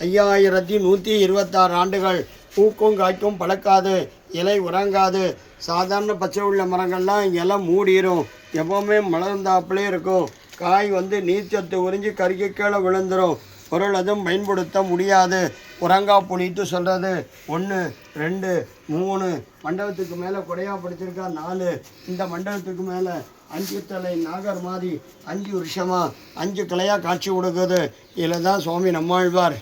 5126 ஆண்டுகள் பூக்கும் காய்க்கும் பழக்காது, இலை உறங்காது. சாதாரண பச்சை உள்ள மரங்கள்லாம் இலை மூடிடும், எப்போவுமே மலர்ந்தாப்புலே இருக்கும். காய் நீர்ச்சத்து உறிஞ்சி கருகி கீழே விழுந்துடும். பொருள் அதுவும் பயன்படுத்த முடியாது. உறங்கா புளிட்டு சொல்கிறது 1 2 3 மண்டபத்துக்கு மேலே கொடையாக படிச்சிருக்கா 4. இந்த மண்டபத்துக்கு மேலே 5 தலை நாகர் மாதிரி 5 வருஷமாக 5 கிளையாக காட்சி கொடுக்குது. இதில் தான் சுவாமி நம்மாழ்வார்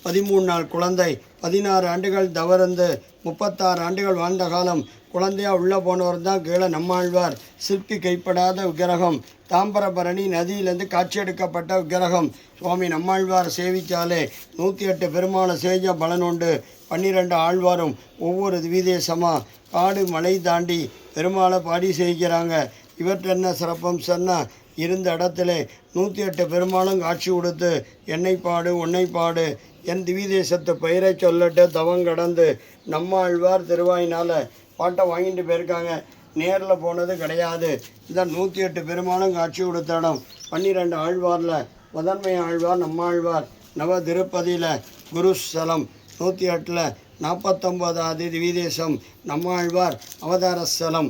13 நாள் குழந்தை, 16 ஆண்டுகள் தவறந்து 36 ஆண்டுகள் வாழ்ந்த காலம். குழந்தையாக உள்ளே போனவர் தான் கீழே நம்மாழ்வார். சிற்பி கைப்படாத விக்கிரகம், தாம்பரபரணி நதியிலேருந்து காட்சி எடுக்கப்பட்ட விக்கிரகம். சுவாமி நம்மாழ்வார் சேவித்தாலே 108 பெருமாளை சேஜ பலன் உண்டு. 12 ஆழ்வாரும் ஒவ்வொரு திவிதேசமாக காடு மலை தாண்டி பெருமாளை பாடி செய்கிறாங்க. இவற்றை என்ன சிறப்பம் சொன்னால், இருந்த இடத்துல 108 பெருமாளும் காட்சி கொடுத்து என்னை பாடு உன்னை பாடு என் திவிதேசத்து பெயரை சொல்லட்டு தவம் கடந்து நம்மாழ்வார் திருவாயினால் பாட்டை வாங்கிட்டு போயிருக்காங்க. நேரில் போனது கிடையாது. இந்த 108 பெருமாளும் காட்சி கொடுத்த இடம். 12 ஆழ்வாரில் முதன்மை ஆழ்வார் நம்மாழ்வார். நவ திருப்பதியில் குருஸ்தலம். 108 49வது திவிதேசம் நம்மாழ்வார் அவதார ஸ்தலம்.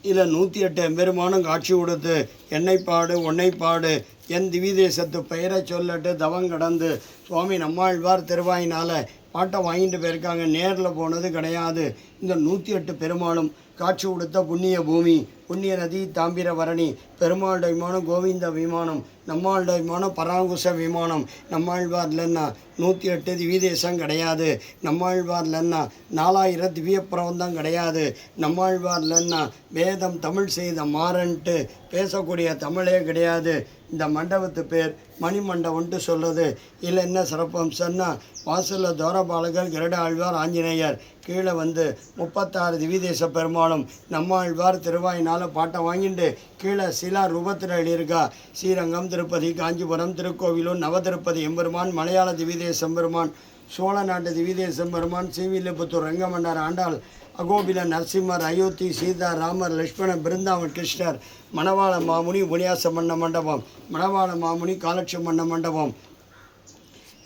இதில் 108 எம்பெருமானும் காட்சி கொடுத்து என்னை பாடு உன்னை பாடு என் திவிதேசத்து பெயரை சொல்லட்டு தவம் கடந்து சுவாமி நம்மாழ்வார் திருவாயினால் பாட்டை வாங்கிட்டு போயிருக்காங்க. நேரில் போனது கிடையாது. இந்த 108 பெருமாளும் காட்சி கொடுத்த புண்ணிய பூமி, புண்ணிய நதி தாம்பிரபரணி. பெருமாள் விமானம் கோவிந்த விமானம், நம்மாள் விமானம் பராங்குச விமானம். நம்மாழ்வார்லன்னா 108 திவிதேசம் கிடையாது. நம்மாழ்வார்லன்னா 4000 திவ்ய பிரபந்தம் கிடையாது. நம்மாழ்வார்லன்னா வேதம் தமிழ் செய்த மாறன்ட்டு பேசக்கூடிய தமிழே கிடையாது. இந்த மண்டபத்து பேர் மணிமண்டபம்ன்ட்டு சொல்கிறது. இல்லை என்ன சிறப்பம்சன்னா, வாசலில் தோரபாலகர் கருட ஆழ்வார் ஆஞ்சநேயர், கீழே 36 திவிதேச பெருமாளும் நம்மாழ்வார் திருவாயினால் பாட்டை வாங்கிட்டு கீழே சிலா ரூபத்தில் எழுதியிருக்கா. ஸ்ரீரங்கம், திருப்பதி, காஞ்சிபுரம், திருக்கோவிலூர், நவதிருப்பதி எம்பெருமான், மலையாள திவிதேசம் பெருமான், சோழ நாட்டு திவிதேசம் பெருமான், ஸ்ரீவில்லிபுத்தூர் ரங்கமன்னார் ஆண்டாள், அகோபில நரசிம்மர், அயோத்தி சீதா ராமர், லட்சுமணன், பிருந்தாவன் கிருஷ்ணர், மணவாள மாமுனி உபன்யாசம் பண்ண மண்டபம், மணவாள மாமுனி காலட்சம் பண்ண மண்டபம்.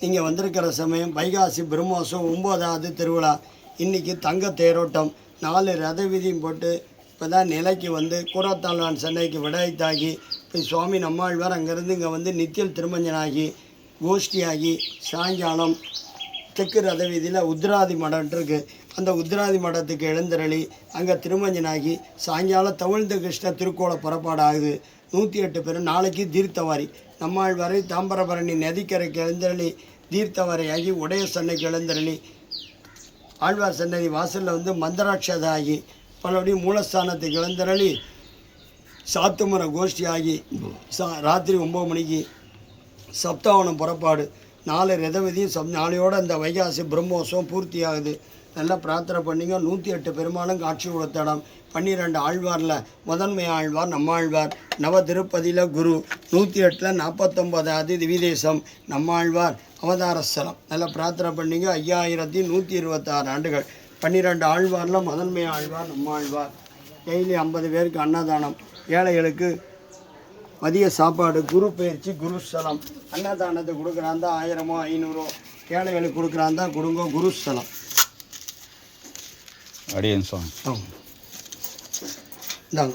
இங்கே வந்திருக்கிற சமயம் வைகாசி பிரம்மோசம் 9வது திருவிழா. இன்றைக்கி தங்க தேரோட்டம் 4 ரத வீதியும் போட்டு இப்போ தான் நிலைக்கு கூரத்தாழ்வான் சென்னைக்கு விடைத்தாகி இப்போ சுவாமி நம்மாழ்வார் அங்கேருந்து இங்கே நித்தியல் திருமஞ்சனாகி கோஷ்டியாகி சாயங்காலம் தெற்கு ரத வீதியில் உத்ராதி மடம் இருக்குது. அந்த உத்ராதி மடத்துக்கு எழுந்தருளி அங்கே திருமஞ்சனாகி சாயங்காலம் தவிழ்ந்த கிருஷ்ண திருக்கோள புறப்பாடு ஆகுது. 108 பேர். நாளைக்கு தீர்த்தவாரி. நம்மாழ்வாரை தாம்பரபரணி நதிக்கரைக்கு எழுந்தருளி தீர்த்தவாரியாகி உடைய சென்னைக்கு எழுந்தருளி ஆழ்வார் சன்னதி வாசலில் மந்திராட்சதாகி பலபடியும் மூலஸ்தானத்துக்கு எழுந்தருளி சாத்துமுறை கோஷ்டி ஆகி ராத்திரி 9 மணிக்கு சப்தாவனம் புறப்பாடு. 4 ரதவதியும் நாளையோடு அந்த வைகாசி பிரம்மோத்சவம் பூர்த்தி ஆகுது. நல்லா பிரார்த்தனை பண்ணிங்க. 108 பெருமாளும் காட்சி கொடுத்த இடம். 12 ஆழ்வாரில் முதன்மை ஆழ்வார் நம்மாழ்வார். நவ திருப்பதியில் குரு. 108 49வது திவிதேசம் நம்மாழ்வார் அவதாரஸ்தலம். நல்லா பிரார்த்தனை பண்ணிங்க. 5126 ஆண்டுகள். 12 ஆழ்வாரில் முதன்மை ஆழ்வார் நம்மாழ்வார். டெய்லி 50 பேருக்கு அன்னதானம். ஏழைகளுக்கு மதிய சாப்பாடு. குரு பயிற்சி குருஸ்தலம். அன்னதானத்தை கொடுக்குறாந்தா 1000 500 ஏழைகளுக்கு கொடுக்குறாந்தா கொடுங்க. குருஸ்தலம். அடியன் சாமி. இந்தாங்க.